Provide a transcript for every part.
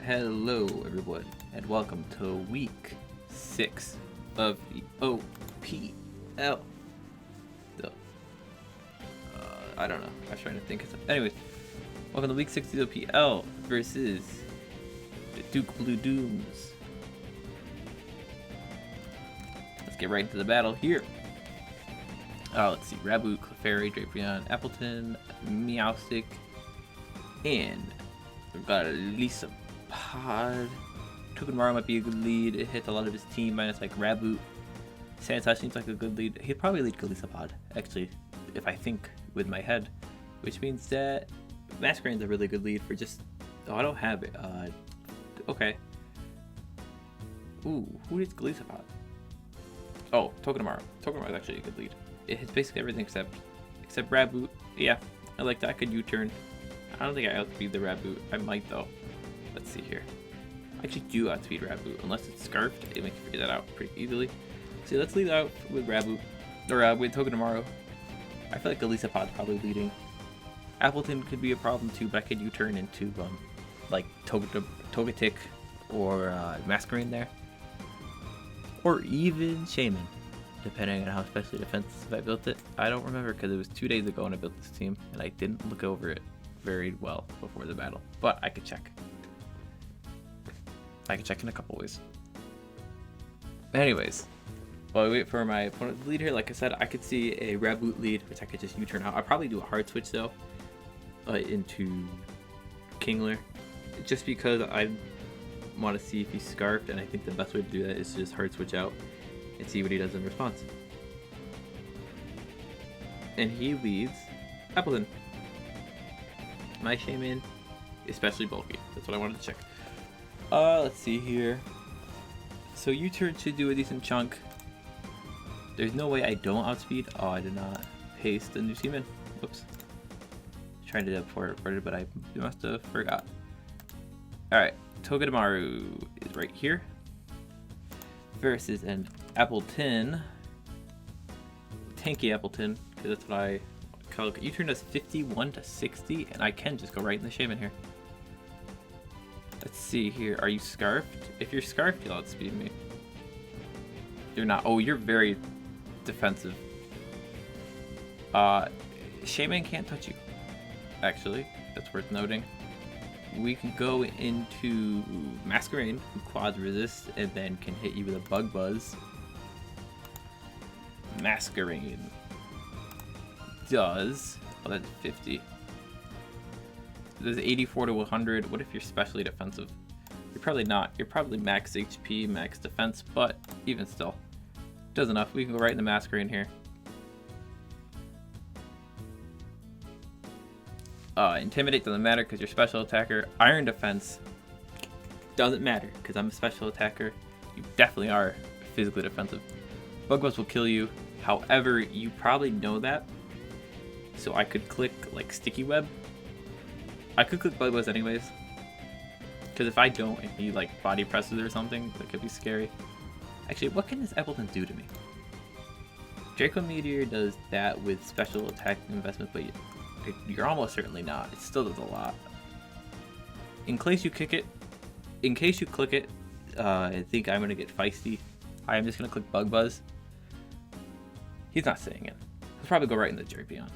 Hello everyone, and welcome to week 6 of the OPL. I don't know, I was trying to think of something. Anyways, welcome to week 6 of the OPL versus the Duke Blue Dooms. Let's get right into the battle here. Let's see, Raboot, Clefairy, Drapion, Appleton, Meowstic, and we've got Golisopod. Togedemaru might be a good lead. It hits a lot of his team, minus like Raboot. Sandslash seems like a good lead. He'd probably lead Golisopod, actually, if I think with my head. Which means that Masqueraining's a really good lead for just... Oh, I don't have it. Okay. Ooh, who is Golisopod? Oh, Togedemaru. Togedemaru is actually a good lead. It hits basically everything except Raboot. Yeah, I like that. I could U-turn. I don't think I outspeed the Raboot. I might though. Let's see here. I actually do outspeed Raboot. Unless it's Scarfed, it makes you figure that out pretty easily. So let's lead out with Raboot. Or with Togedemaru. I feel like Golisopod's probably leading. Appleton could be a problem too, but I could U-turn into like Togetic or Masqueraining there. Or even Shaman, depending on how specially defensive I built it. I don't remember because it was 2 days ago when I built this team, and I didn't look over it very well before the battle. But I could check. I can check in a couple ways. Anyways, while I wait for my opponent to lead here, like I said, I could see a Raboot lead, which I could just U-turn out. I'll probably do a hard switch though, into Kingler, just because I want to see if he's Scarfed, and I think the best way to do that is to just hard switch out and see what he does in response. And he leads Appleton. My Shaman, especially bulky. That's what I wanted to check. Let's see here. So U-turn should do a decent chunk. There's no way I don't outspeed. Oh, I did not paste the new Seaman. Whoops. Tried to do that before I recorded, but I must have forgot. Alright, Togedemaru is right here. Versus an Appleton. Tanky Appleton, because that's what I call it. U-turn does 51 to 60, and I can just go right in the Shaman here. Let's see here. Are you Scarfed? If you're Scarfed, you'll outspeed me. You're not. Oh, you're very defensive. Shaman can't touch you. Actually, that's worth noting. We can go into Masqueraining, who quads resist, and then can hit you with a Bug Buzz. Masqueraining does... Oh, that's 50. There's 84 to 100. What if you're specially defensive? You're probably not. You're probably max HP, max defense, but even still, does enough. We can go right in the Masqueraining here. Intimidate doesn't matter because you're special attacker. Iron defense doesn't matter because I'm a special attacker. You definitely are physically defensive. Bug Buzz will kill you. However, you probably know that. So I could click like Sticky Web. I could click Bug Buzz anyways. Because if I don't, and he like body presses or something, that could be scary. Actually, what can this Appleton do to me? Draco Meteor does that with special attack investment, but you're almost certainly not. It still does a lot. In case you click it, I think I'm gonna get feisty. I'm just gonna click Bug Buzz. He's not saying it. He'll probably go right in the Drapion.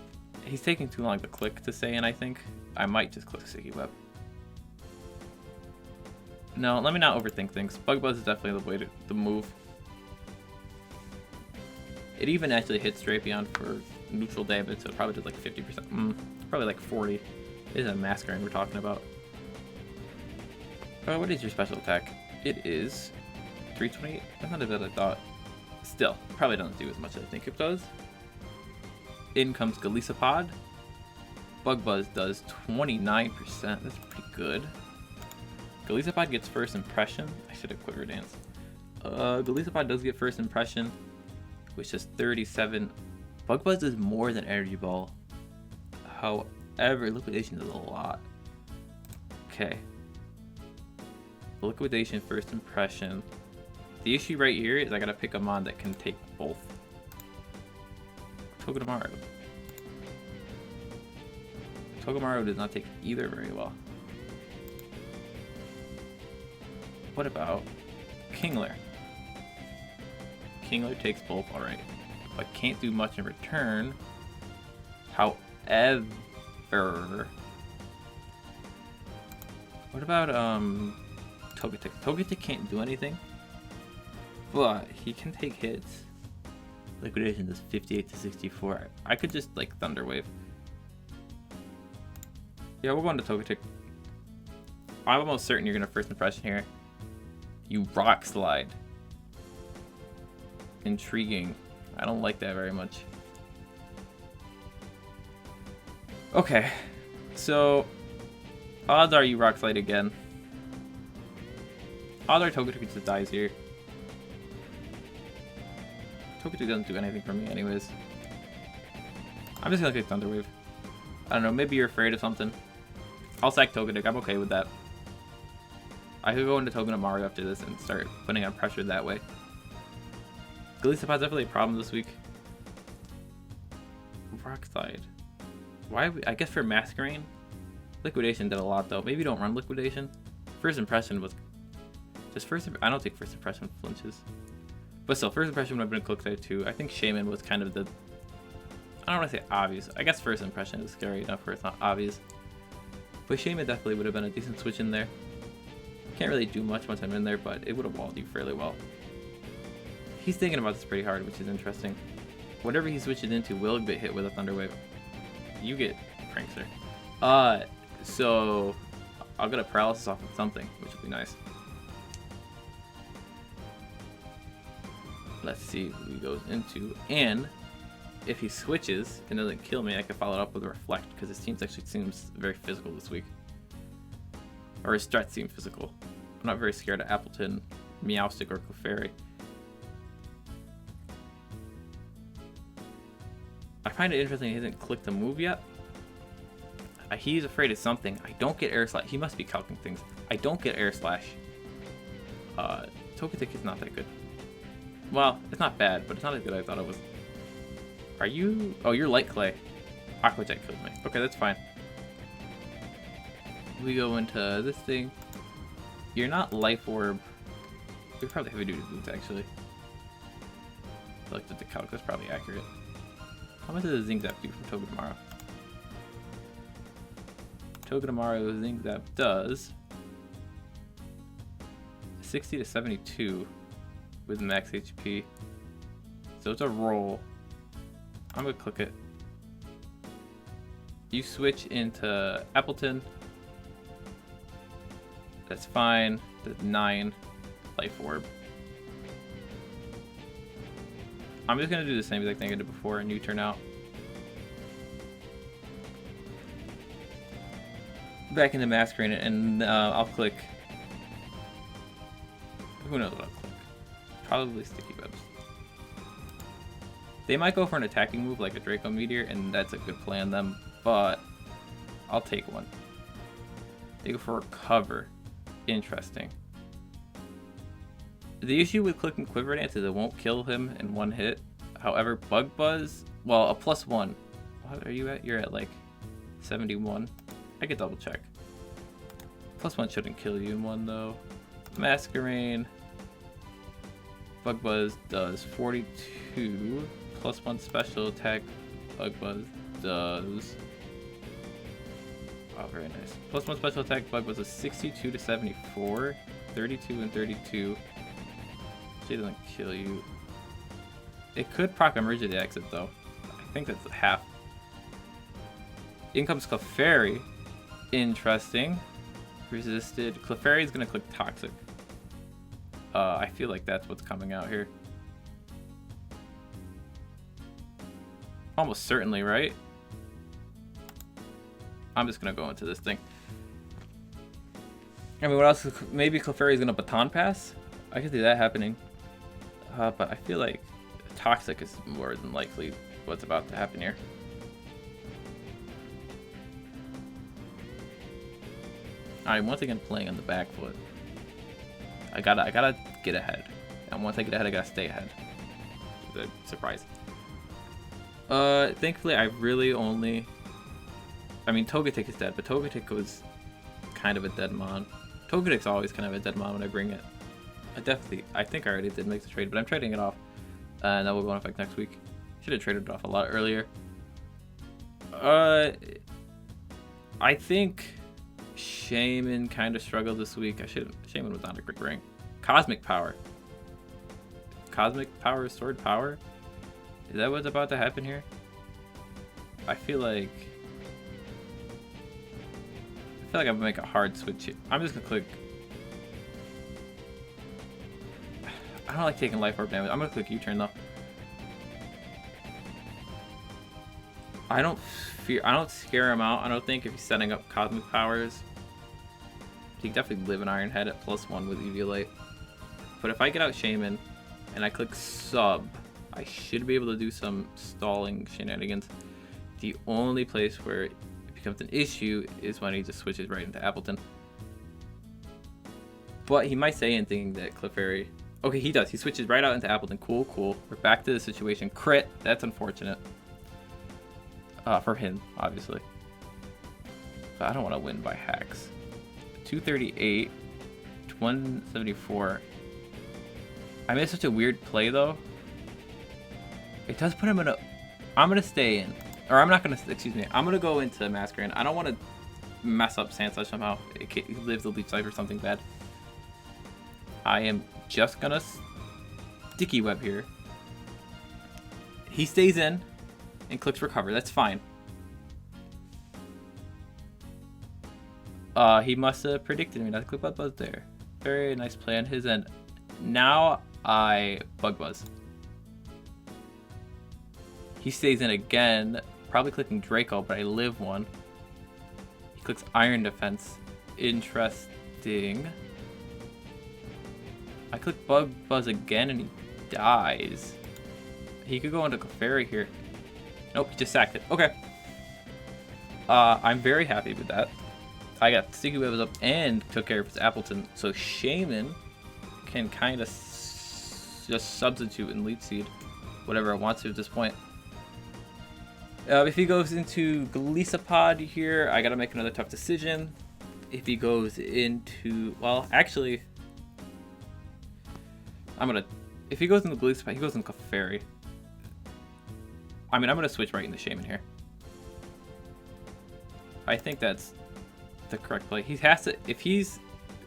He's taking too long to click to say in, I think. I might just click Sticky Web. No, let me not overthink things. Bug Buzz is definitely the way to move. It even actually hits Drapion for neutral damage, so it probably does like 50%. Probably like 40. It is a Masqueraining we're talking about. What is your special attack? It is 328. That's not as bad as I thought. Still, probably doesn't do as much as I think it does. In comes Golisopod. Bug Buzz does 29%. That's pretty good. Golisopod gets first impression. I should have Quiver Dance. Golisopod does get first impression, which is 37. Bug Buzz does more than Energy Ball. However, Liquidation does a lot. Okay. Liquidation, first impression. The issue right here is I gotta pick a mon that can take both. Togedemaru. Togedemaru does not take either very well. What about Kingler? Kingler takes both, alright. But can't do much in return. However... What about, Togetic? Togetic can't do anything. But he can take hits. Liquidation does 58 to 64. I could just, like, Thunder Wave. Yeah, we're going to Togetic. I'm almost certain you're going to first impression here. You Rock Slide. Intriguing. I don't like that very much. Okay. So, odds are you Rock Slide again. Odds are Togetic just dies here. Togetic doesn't do anything for me anyways. I'm just gonna click Thunder Wave. I don't know, maybe you're afraid of something. I'll sack Togetic, I'm okay with that. I could go into Togedemaru after this and start putting on pressure that way. Golisopod's definitely a problem this week. Rock Slide. Why? I guess for Masqueraining? Liquidation did a lot though. Maybe don't run Liquidation. First impression was... Just first... I don't think first impression flinches. But still, first impression would have been a Clefairy too. I think Shaman was kind of the... I don't want to say obvious. I guess first impression is scary enough where it's not obvious. But Shaman definitely would have been a decent switch in there. Can't really do much once I'm in there, but it would have walled you fairly well. He's thinking about this pretty hard, which is interesting. Whatever he switches into will get hit with a Thunder Wave. You get Prankster. So I'll get a Paralysis off of something, which would be nice. Let's see who he goes into, and if he switches and doesn't kill me, I can follow it up with a Reflect, because his team actually seems very physical this week. Or his threats seem physical. I'm not very scared of Appleton, Meowstic, or Clefairy. I find it interesting he hasn't clicked the move yet. He's afraid of something. I don't get Air Slash. He must be calcing things. I don't get Air Slash. Togetic is not that good. Well, it's not bad, but it's not as good as I thought it was. Are you... Oh, you're Light Clay. Aqua Jet killed me. Okay, that's fine. We go into this thing. You're not Life Orb. You're probably Heavy Duty Boots, actually. I looked at the calc. That's probably accurate. How much does the Zing Zap do from Togedemaru? Togedemaru Zing Zap does 60 to 72 with max HP. So it's a roll. I'm gonna click it. You switch into Appleton. That's fine. That's 9 Life Orb. I'm just gonna do the same exact thing I did before and you turn out. Back into Masqueraining, and I'll click. Who knows what I'll click? Probably Sticky Webs. They might go for an attacking move like a Draco Meteor, and that's a good play on them, but I'll take one. They go for a cover. Interesting. The issue with clicking Quiver Dance is it won't kill him in one hit. However, Bug Buzz, well, a +1. What are you at? You're at like 71. I could double check. +1 shouldn't kill you in one though. Masqueraining. Bug Buzz does 42. +1 special attack. Bug Buzz does... Oh, very nice. +1 special attack. Bug Buzz is 62 to 74. 32 and 32. She doesn't kill you. It could proc Emergency Exit though. I think that's half. In comes Clefairy. Interesting. Resisted. Clefairy is gonna click Toxic. I feel like that's what's coming out here. Almost certainly, right? I'm just gonna go into this thing. I mean, what else? Maybe Clefairy is gonna Baton Pass? I could see that happening. But I feel like Toxic is more than likely what's about to happen here. I'm once again playing on the back foot. I gotta get ahead. And once I get ahead, I gotta stay ahead. Surprise. Thankfully, I really only... I mean, Togetic is dead, but Togetic was kind of a dead mon. Togenix's always kind of a dead mom when I bring it. I think I already did make the trade, but I'm trading it off. And that will go in effect next week. Should have traded it off a lot earlier. I think Shaman kind of struggled this week. Shaman was not a great rank. Cosmic Power. Cosmic Power, Sword Power? Is that what's about to happen here? I feel like I'm gonna make a hard switch here. I'm just gonna click. I don't like taking life orb damage. I'm gonna click U-turn though. I don't scare him out. I don't think if he's setting up Cosmic Powers. He can definitely live in Iron Head at +1 with EV Light. But if I get out Shaman and I click sub, I should be able to do some stalling shenanigans. The only place where it becomes an issue is when he just switches right into Appleton. But he might say anything that Clefairy... Okay, he does. He switches right out into Appleton. Cool, cool. We're back to the situation. Crit. That's unfortunate. For him, obviously. But I don't want to win by hacks. 238. 174. I made such a weird play, though. It does put him in a... I'm going to stay in. Or I'm not going to... Excuse me. I'm going to go into Masqueraining. I don't want to mess up Sandslash somehow. He lives the Leech Life or something bad. I am just going to Sticky Web here. He stays in and clicks Recover. That's fine. He must have predicted me not to click Bug Buzz there. Very nice play on his end. Now I Bug Buzz. He stays in again, probably clicking Draco, but I live one. He clicks Iron Defense. Interesting. I click Bug Buzz again and he dies. He could go into Clefairy here. Nope, he just sacked it. Okay. I'm very happy with that. I got Sticky Webs up and took care of his Appleton. So Shaman can kind of just substitute and Leech Seed whatever I want to at this point. If he goes into Golisopod here, I gotta make another tough decision. If he goes into, well, actually, if he goes into Golisopod, he goes into Clefairy. I mean, I'm gonna switch right into Shaman here. I think that's the correct play. He has to, if he's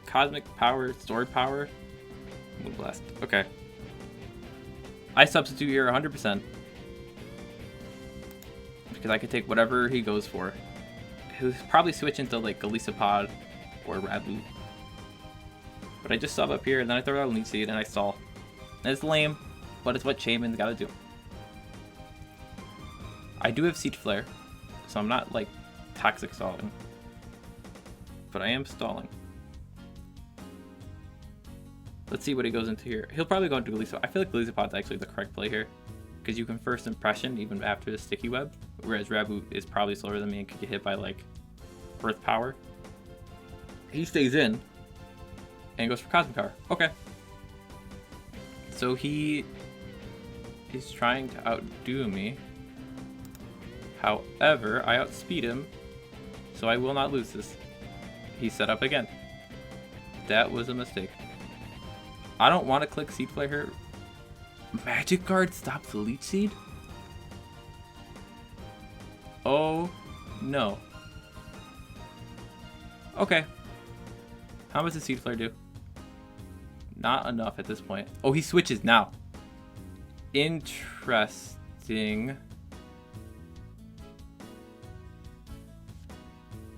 Cosmic Power, Sword Power, Moonblast. Okay. I substitute here 100%. Because I could take whatever he goes for. He'll probably switch into like Golisopod or Rabu. But I just sub up here and then I throw out a Leech Seed and I stall. And it's lame, but it's what Shaman's gotta do. I do have Seed Flare, so I'm not like toxic stalling. But I am stalling. Let's see what he goes into here. He'll probably go into Golisopod. I feel like Golisopod's actually the correct play here. Because you can first impression even after the Sticky Web. Whereas Rabu is probably slower than me and could get hit by like Earth Power. He stays in and goes for Cosmic Power. Okay. So he is trying to outdo me. However, I outspeed him. So I will not lose this. He's set up again. That was a mistake. I don't want to click Seed Flare here. Magic Guard stops the Leech Seed? Oh no. Okay. How much does Seed Flare do? Not enough at this point. Oh, he switches now. Interesting.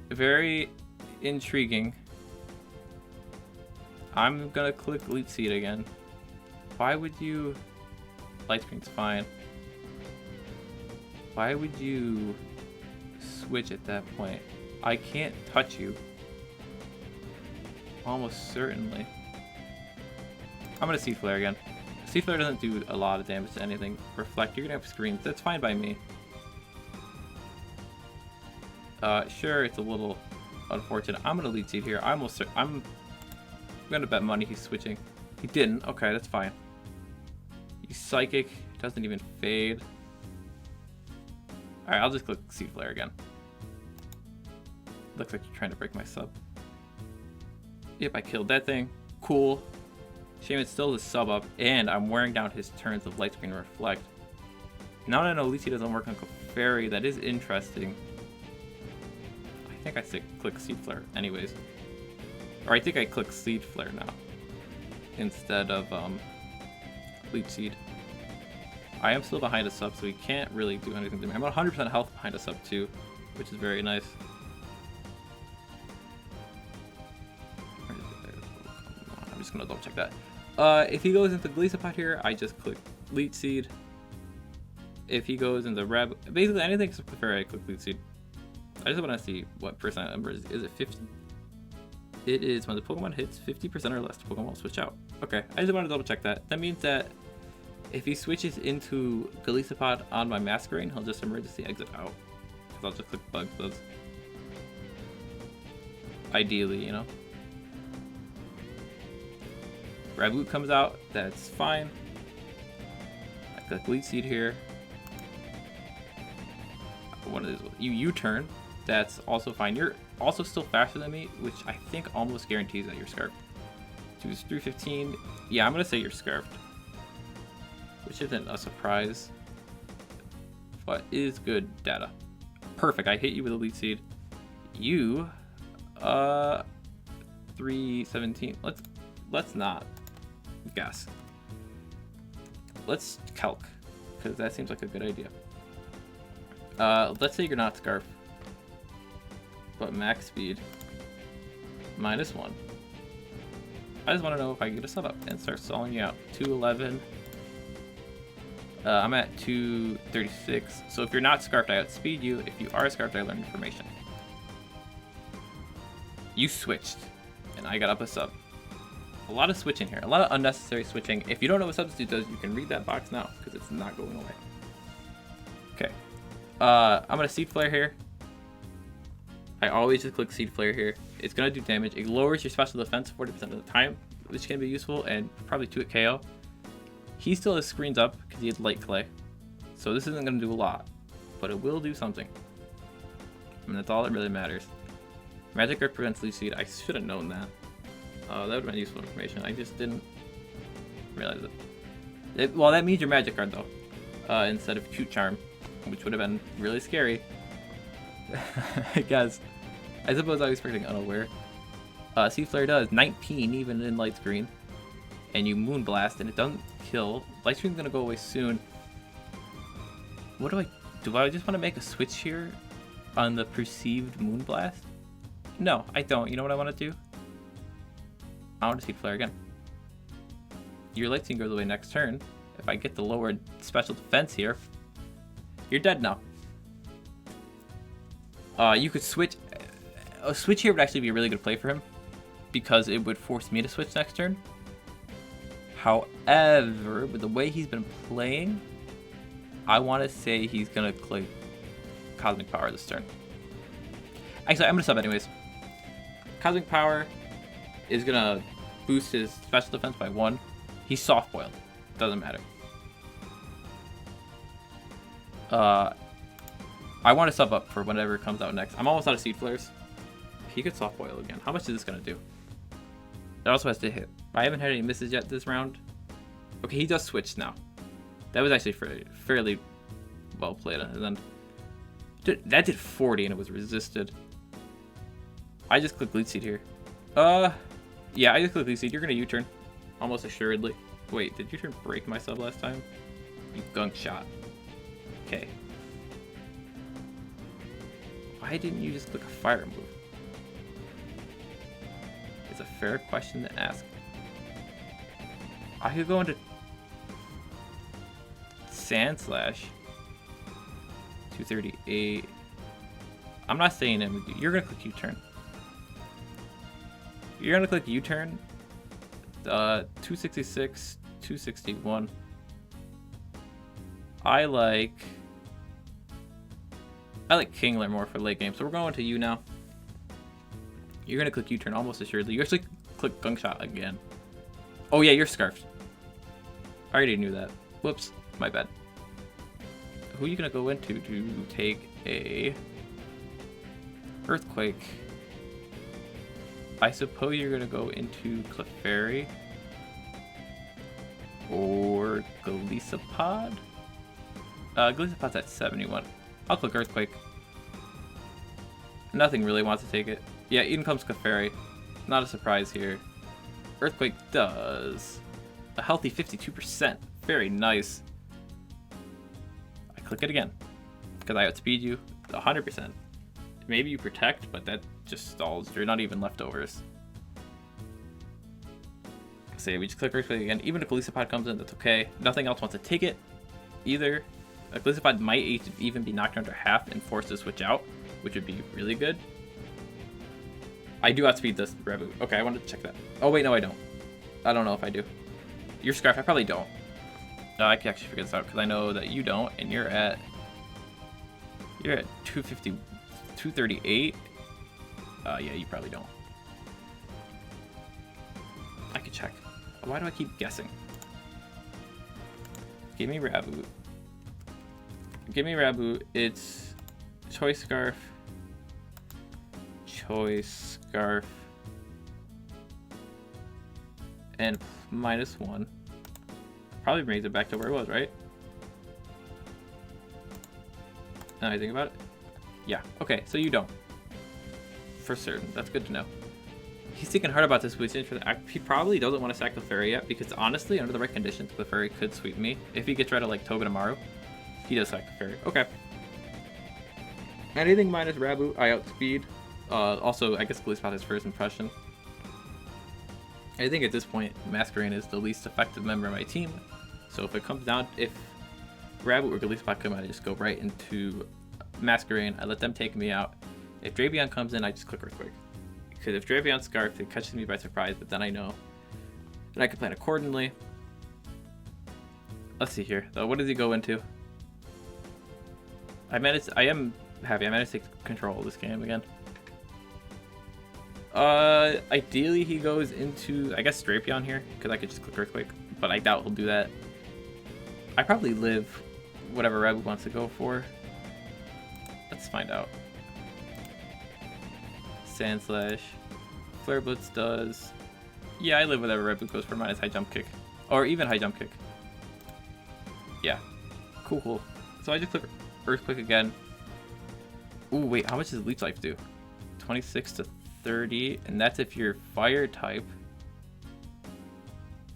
Very intriguing. I'm gonna click Leech Seed again. Why would you... Light Screen's fine. Why would you switch at that point? I can't touch you. Almost certainly. I'm gonna Seed Flare again. Seed Flare doesn't do a lot of damage to anything. Reflect, you're gonna have screens. That's fine by me. Sure, it's a little unfortunate. I'm gonna Leech Seed here. I'm gonna bet money he's switching. He didn't. Okay, that's fine. He's Psychic. Doesn't even fade. Alright, I'll just click Seed Flare again. Looks like you're trying to break my sub. Yep, I killed that thing. Cool. Shame it's still the sub up, and I'm wearing down his turns of Light Screen Reflect. Now that I know Lisi doesn't work on Clefairy, that is interesting. I think I click Seed Flare anyways. Or I think I click Seed Flare now. Instead of Leech Seed. I am still behind a sub, so he can't really do anything to me. I'm at 100% health behind a sub too, which is very nice. I'm just gonna double check that. If he goes into Golisopod here, I just click Leech Seed. If he goes into basically anything except Clefairy, I click Leech Seed. I just want to see what percent number is. Is it 50? It is when the Pokemon hits 50% or less, the Pokemon will switch out. Okay, I just want to double check that. That means that if he switches into Golisopod on my Masqueraining, he'll just emergency exit out. Because I'll just click Bug Buzz. Ideally, you know. Raboot comes out, that's fine. I click Leech Seed here. What is you U-turn? That's also fine. You're also still faster than me, which I think almost guarantees that you're scarfed. 315. Yeah, I'm gonna say you're scarfed, which isn't a surprise, but is good data. Perfect. I hit you with a Leech Seed. You, 317. Let's not guess. Let's calc, because that seems like a good idea. Let's say you're not Scarf, but max speed -1. I just want to know if I can get a sub up and start stalling you out. 211. I'm at 236. So if you're not Scarfed, I outspeed you. If you are Scarfed, I learn information. You switched, and I got up a sub. A lot of switching here. A lot of unnecessary switching. If you don't know what substitute does, you can read that box now, because it's not going away. Okay. I'm gonna Seed Flare here. I always just click Seed Flare here. It's gonna do damage. It lowers your special defense 40% of the time, which can be useful, and probably 2 at KO. He still has screens up because he had Light Clay, so this isn't gonna do a lot, but it will do something, and that's all that really matters. Magic Grip prevents Leech Seed. I should have known that. That would have been useful information. I just didn't realize it. Well, that means your Magic Guard though, instead of Cute Charm, which would have been really scary. I guess. I suppose I was expecting Unaware. Seed Flare does 19 even in Light Screen, and you Moonblast, and it doesn't kill. Light Screen's gonna go away soon. What do? I just want to make a switch here on the perceived Moonblast? No, I don't. You know what I want to do? I want to Seed Flare again. Your Light Screen goes away next turn. If I get the lowered special defense here, you're dead now. You could switch. A switch here would actually be a really good play for him, because it would force me to switch next turn. However, with the way he's been playing, I want to say he's going to click Cosmic Power this turn. Actually, I'm going to sub anyways. Cosmic Power is going to boost his special defense by 1. He's soft boiled. Doesn't matter. I want to sub up for whatever comes out next. I'm almost out of Seed Flares. He could soft boil again. How much is this going to do? It also has to hit. I haven't had any misses yet this round. Okay, he does switch now. That was actually fairly well played on his end. That did 40 and it was resisted. I just clicked Leech Seed here. Yeah, I just clicked Leech Seed. You're going to U-turn. Almost assuredly. Wait, did U-turn break my sub last time? You gunk shot. Okay. Why didn't you just click a fire move? It's a fair question to ask. I could go into Sand Slash. 238. I'm not saying it. You're gonna click U-turn. You're gonna click U-turn. 266, 261. I like Kingler more for late game, so we're going to you now. You're gonna click U-turn almost assuredly. You actually click Gunk Shot again. Oh yeah, you're Scarfed. I already knew that. Whoops, my bad. Who are you gonna go into to take a Earthquake? I suppose you're gonna go into Clefairy or Golisopod. Golisopod's at 71. I'll click Earthquake. Nothing really wants to take it. Yeah, in comes Clefairy. Not a surprise here. Earthquake does a healthy 52%. Very nice. I click it again because I outspeed you 100%. Maybe you protect, but that just stalls. You're not even leftovers. So yeah, we just click Earthquake again. Even if Golisopod comes in, that's okay. Nothing else wants to take it either. A Golisopod might even be knocked down to half and forced to switch out, which would be really good. I do outspeed this Rabu. Okay, I wanted to check that. Oh wait, no I don't. I don't know if I do. Your Scarf, I probably don't. I can actually figure this out because I know that you don't, and you're at 250, 238. Yeah, you probably don't. I can check. Why do I keep guessing? Give me Rabu. Give me Rabu. It's Choice Scarf. Choice Scarf. And -1. Probably brings it back to where it was, right? Now I think about it. Yeah, okay, so you don't. For certain. That's good to know. He's thinking hard about this, which is interesting. He probably doesn't want to sack Clefairy yet, because honestly, under the right conditions, Clefairy could sweep me. If he gets rid of like Togedemaru, he does sack Clefairy. Okay. Anything minus Rabu, I outspeed. Also, I guess Golisopod is first impression. I think at this point, Masqueraining is the least effective member of my team. So if it comes down, if Rabu or Golisopod come out, I just go right into Masqueraining. I let them take me out. If Dravion comes in, I just click Earthquake. Because if Dravion's Scarf, it catches me by surprise, but then I know. And I can plan accordingly. Let's see here, though. What does he go into? I am happy. I managed to take control of this game again. Ideally he goes into, I guess, Drapion here, because I could just click Earthquake, but I doubt he'll do that. I probably live whatever Rabu wants to go for. Let's find out. Sand Slash. Flare Blitz does. Yeah, I live whatever Rabu goes for minus High Jump Kick. Or even High Jump Kick. Yeah. Cool, cool. So I just click Earthquake again. Ooh, wait, how much does Leech Life do? 26 to 30, and that's if you're Fire type.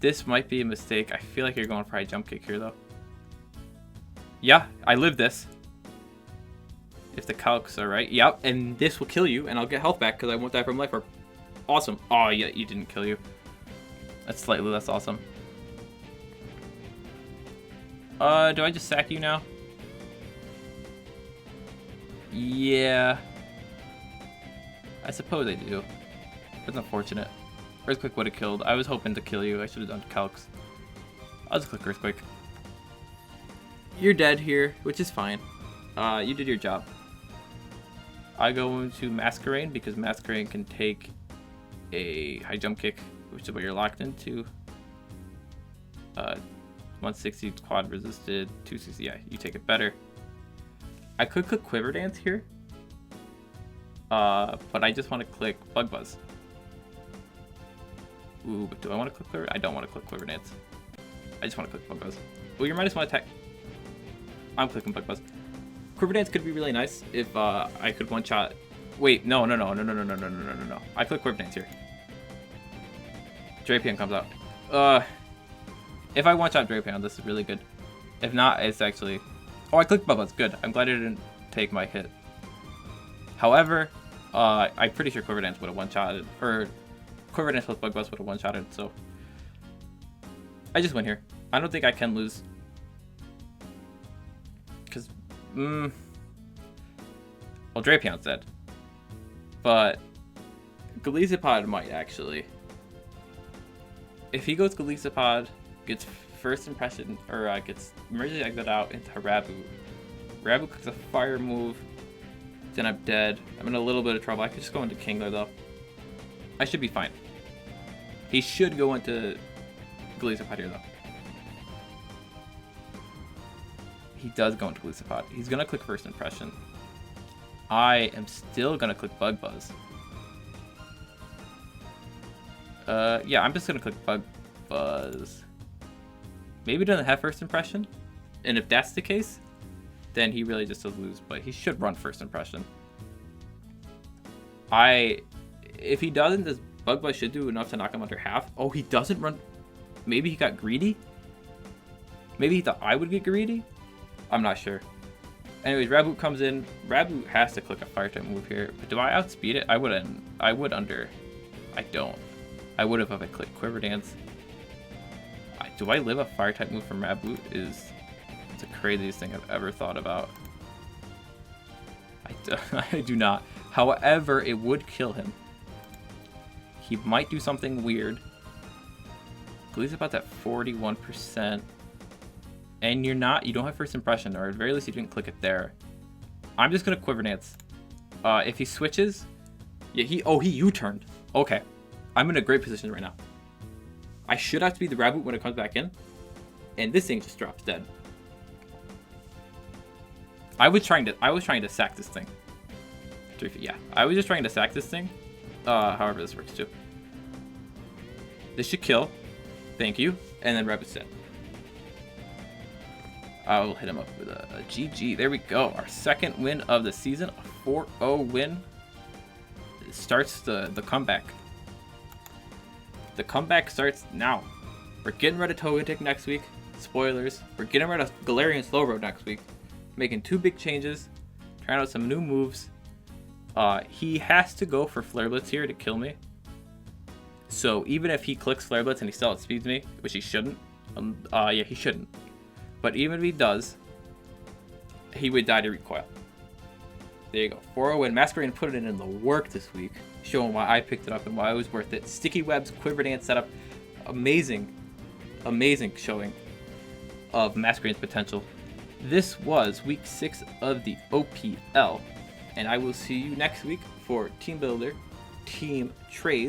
This might be a mistake. I feel like you're going for High Jump Kick here, though. Yeah, I live this. If the calcs are right. Yep, and this will kill you, and I'll get health back because I won't die from Life Orb. Awesome. Oh, yeah, you didn't kill you. That's slightly less awesome. Do I just sack you now? Yeah. I suppose I do. That's unfortunate. Earthquake would have killed. I was hoping to kill you. I should have done calcs. I'll just click Earthquake. You're dead here, which is fine. You did your job. I go into Masqueraining because Masqueraining can take a High Jump Kick, which is what you're locked into. 160 quad resisted, 260. Yeah, you take it better. I could click Quiver Dance here, but I just want to click Bug Buzz. Ooh, but do I want to click Quiver? I don't want to click Quiver Dance. I just want to click Bug Buzz. Well, your minus 1 attack. I'm clicking Bug Buzz. Quiver Dance could be really nice if I could one-shot. Wait, no. I click Quiver Dance here. Drapion comes out. If I one-shot Drapion, this is really good. If not, it's actually. Oh, I clicked Bug Buzz. Good. I'm glad it didn't take my hit. However, I'm pretty sure Quiver Dance would have one-shotted, or Quiver Dance with Bug Buzz would have one-shotted. So I just win here. I don't think I can lose. Because, well, Drapion's dead. But Golisopod might actually. If he goes Golisopod, gets first impression, or gets emergency exit out into Rabu. Rabu cooks a fire move, then I'm dead. I'm in a little bit of trouble. I could just go into Kingler though. I should be fine. He should go into Golisopod here though. He does go into Golisopod. He's gonna click first impression. I am still gonna click Bug Buzz. Yeah, I'm just gonna click Bug Buzz. Maybe he doesn't have first impression, and if that's the case, then he really just does lose. But he should run first impression. If he doesn't, this Bug Buzz should do enough to knock him under half. Oh, he doesn't run. Maybe he got greedy. Maybe he thought I would get greedy. I'm not sure. Anyways, Raboot comes in. Raboot has to click a fire type move here. But do I outspeed it? I wouldn't. I would under. I don't. I would have if I clicked Quiver Dance. Do I live a fire type move from Raboot? It's the craziest thing I've ever thought about. I do not. However, it would kill him. He might do something weird. Golisopod's at 41%. And you don't have first impression, or at the very least you didn't click it there. I'm just gonna Quiver Dance. If he switches, yeah, he U-turned. Okay, I'm in a great position right now. I should have to be the Raboot when it comes back in, and this thing just drops dead. I was trying to sack this thing. Yeah, I was just trying to sack this thing. However, this works too. This should kill. Thank you, and then Raboot's dead. I'll hit him up with a GG. There we go. Our second win of the season. A 4-0 win. It starts the comeback. The comeback starts now. We're getting rid of Togetic next week. Spoilers. We're getting rid of Galarian and Slowbro next week. Making 2 big changes. Trying out some new moves. He has to go for Flare Blitz here to kill me. So even if he clicks Flare Blitz and he still outspeeds me, which he shouldn't. Yeah, he shouldn't. But even if he does, he would die to recoil. There you go. 4-0 win. Masqueraining put it in the work this week, showing why I picked it up and why it was worth it. Sticky Webs, Quiver Dance setup. Amazing, amazing showing of Masqueraining's potential. This was week 6 of the OPL. And I will see you next week for Team Builder, Team Trades.